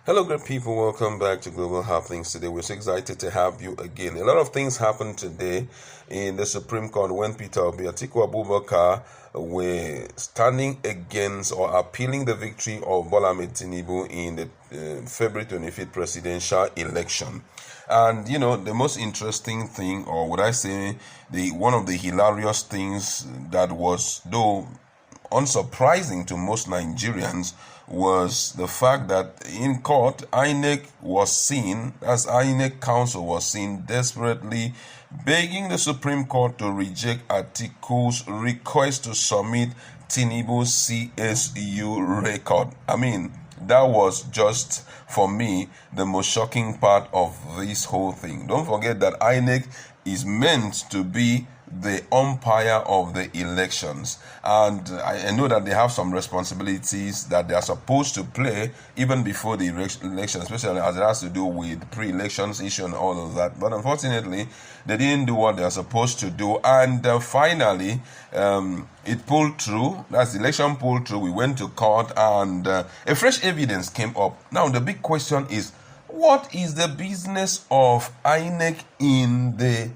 Hello, great people. Welcome back to Global Happenings. Today, we're so excited to have you again. A lot of things happened today in the Supreme Court when Peter Obi, Atiku Abubakar were standing against or appealing the victory of Bola Ahmed Tinubu in the February 25th presidential election. And the most interesting thing, or would I say, one of the hilarious things that was, though unsurprising to most Nigerians, was the fact that in court, INEC Council was seen desperately begging the Supreme Court to reject Atiku's request to submit Tinubu's CSU record. That was just, for me, the most shocking part of this whole thing. Don't forget that INEC is meant to be the umpire of the elections, and I know that they have some responsibilities that they are supposed to play even before the election, especially as it has to do with pre-elections issue and all of that. But unfortunately, they didn't do what they are supposed to do, and finally it pulled through. That's the election pulled through. We went to court, and a fresh evidence came up. Now the big question is, what is the business of INEC in the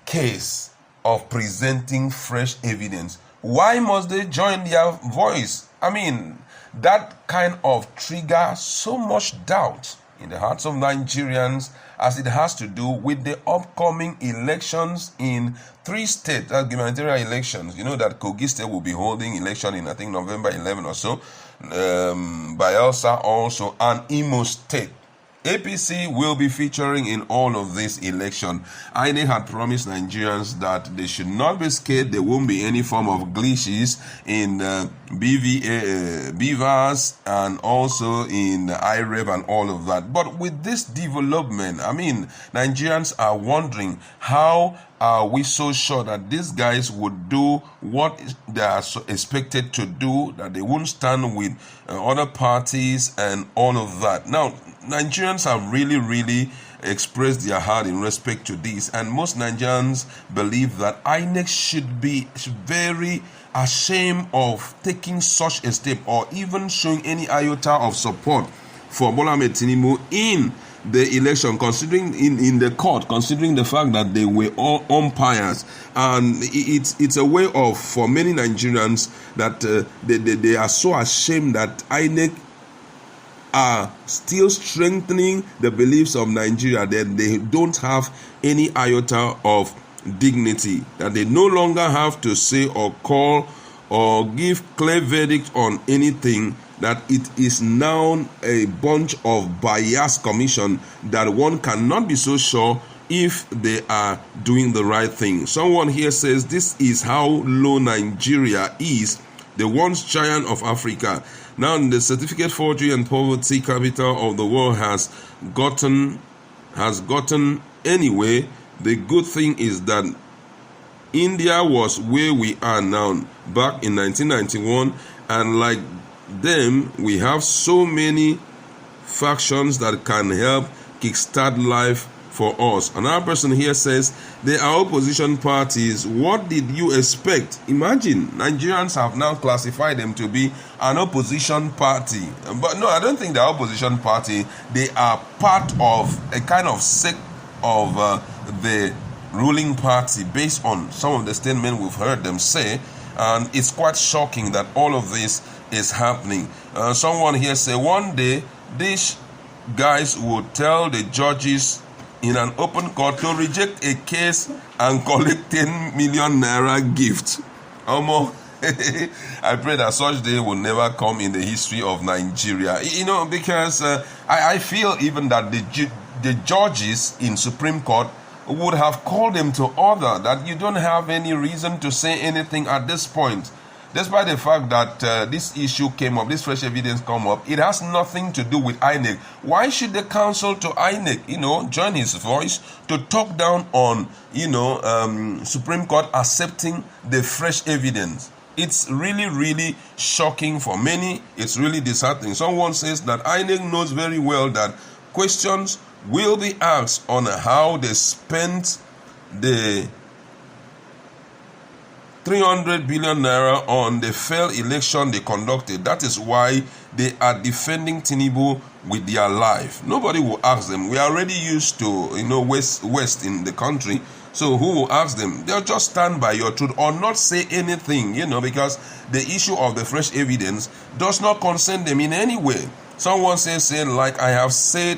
case of presenting fresh evidence? Why must they join their voice? That kind of triggers so much doubt in the hearts of Nigerians, as it has to do with the upcoming elections in 3 states, gubernatorial elections. You know that Kogi State will be holding election in, I think, November 11 or so. Bayelsa also, and Imo State. APC will be featuring in all of this election. INEC had promised Nigerians that they should not be scared. There won't be any form of glitches in BVAS and also in IREV and all of that. But with this development, Nigerians are wondering, how are we so sure that these guys would do what they are expected to do, that they won't stand with other parties and all of that? Now, Nigerians have really expressed their heart in respect to this, and most Nigerians believe that INEC should be very ashamed of taking such a step, or even showing any iota of support for Bola Ahmed Tinubu in the election, considering in the court, considering the fact that they were all umpires. And it's a way of, for many Nigerians, that they are so ashamed that INEC are still strengthening the beliefs of Nigeria, that they don't have any iota of dignity, that they no longer have to say or call or give clear verdict on anything, that it is now a bunch of biased commission that one cannot be so sure if they are doing the right thing. Someone here says this is how low Nigeria is, the once giant of Africa. Now, the certificate forgery and poverty capital of the world has gotten anyway. The good thing is that India was where we are now back in 1991, and like them, we have so many factions that can help kickstart life for us. Another person here says they are opposition parties. What did you expect? Imagine, Nigerians have now classified them to be an opposition party. But no, I don't think they're opposition party. They are part of a kind of sect of the ruling party, based on some of the statements we've heard them say. And it's quite shocking that all of this is happening. Someone here say one day these guys will tell the judges in an open court to reject a case and collect 10 million naira gift. I pray that such day will never come in the history of Nigeria. Because I feel even that the judges in Supreme Court would have called them to order, that you don't have any reason to say anything at this point. Despite the fact that this issue came up, this fresh evidence come up, it has nothing to do with INEC. Why should the counsel to INEC, join his voice to talk down on, Supreme Court accepting the fresh evidence? It's really shocking for many. It's really disheartening. Someone says that INEC knows very well that questions will be asked on how they spent the 300 billion naira on the failed election they conducted. That is why they are defending Tinubu with their life. Nobody will ask them. We are already used to, West in the country. So who will ask them? They'll just stand by your truth or not say anything, because the issue of the fresh evidence does not concern them in any way. Someone says, like I have said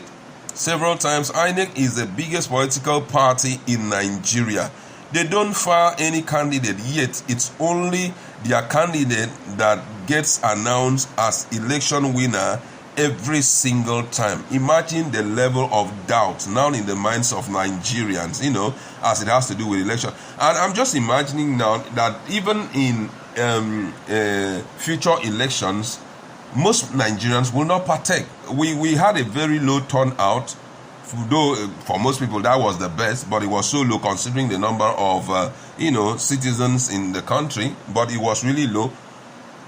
several times, INEC is the biggest political party in Nigeria. They don't file any candidate, yet it's only their candidate that gets announced as election winner every single time. Imagine the level of doubt now in the minds of Nigerians, as it has to do with election. And I'm just imagining now that even in future elections, most Nigerians will not partake. We had a very low turnout, though for most people that was the best, but it was so low considering the number of citizens in the country, but it was really low.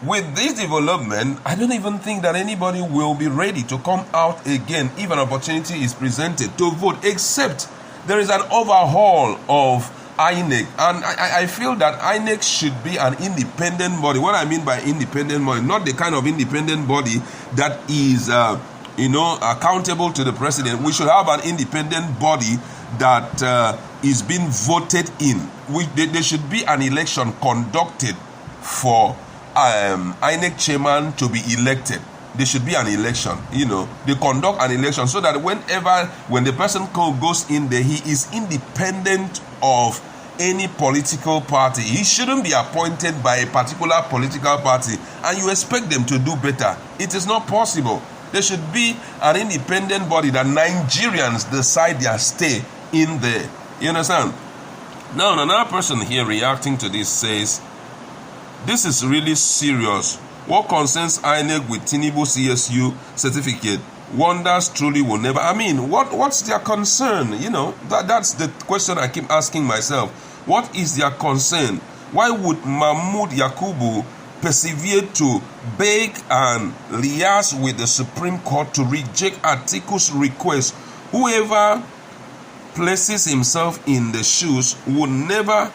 With this development, I don't even think that anybody will be ready to come out again if an opportunity is presented to vote, except there is an overhaul of INEC. And I feel that INEC should be an independent body. What I mean by independent body, not the kind of independent body that is, accountable to the president. We should have an independent body that is being voted in. There should be an election conducted for INEC chairman to be elected. There should be an election, they conduct an election so that when the person goes in there, he is independent of any political party. He shouldn't be appointed by a particular political party and you expect them to do better. It is not possible. There should be an independent body that Nigerians decide their stay in there. You understand? Now, another person here reacting to this says, this is really serious. What concerns INEC with Tinubu CSU certificate? Wonders truly will never. I mean, what's their concern? That's the question I keep asking myself. What is their concern? Why would Mahmoud Yakubu persevere to beg and liaise with the Supreme Court to reject Atiku's request? Whoever places himself in the shoes would never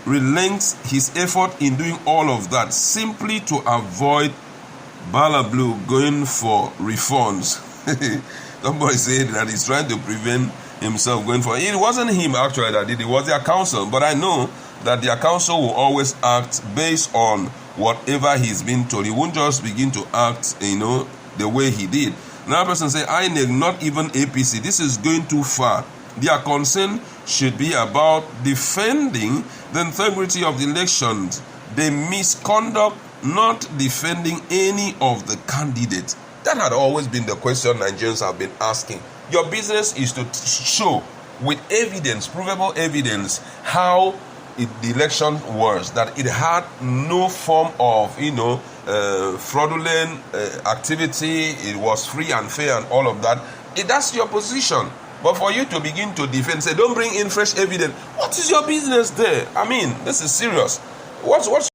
relent his effort in doing all of that simply to avoid Balablu going for reforms. Somebody said that he's trying to prevent himself going for it. It wasn't him actually that did it, was their counsel. But I know that their counsel will always act based on whatever he's been told. He won't just begin to act, the way he did. Another person say, INEC, not even APC. This is going too far. Their concern should be about defending the integrity of the elections. The misconduct, not defending any of the candidates. That had always been the question Nigerians have been asking. Your business is to show with evidence, provable evidence, how the election was, that it had no form of, fraudulent activity. It was free and fair and all of that. That's your position. But for you to begin to defend, say, don't bring in fresh evidence. What is your business there? I mean, this is serious. What's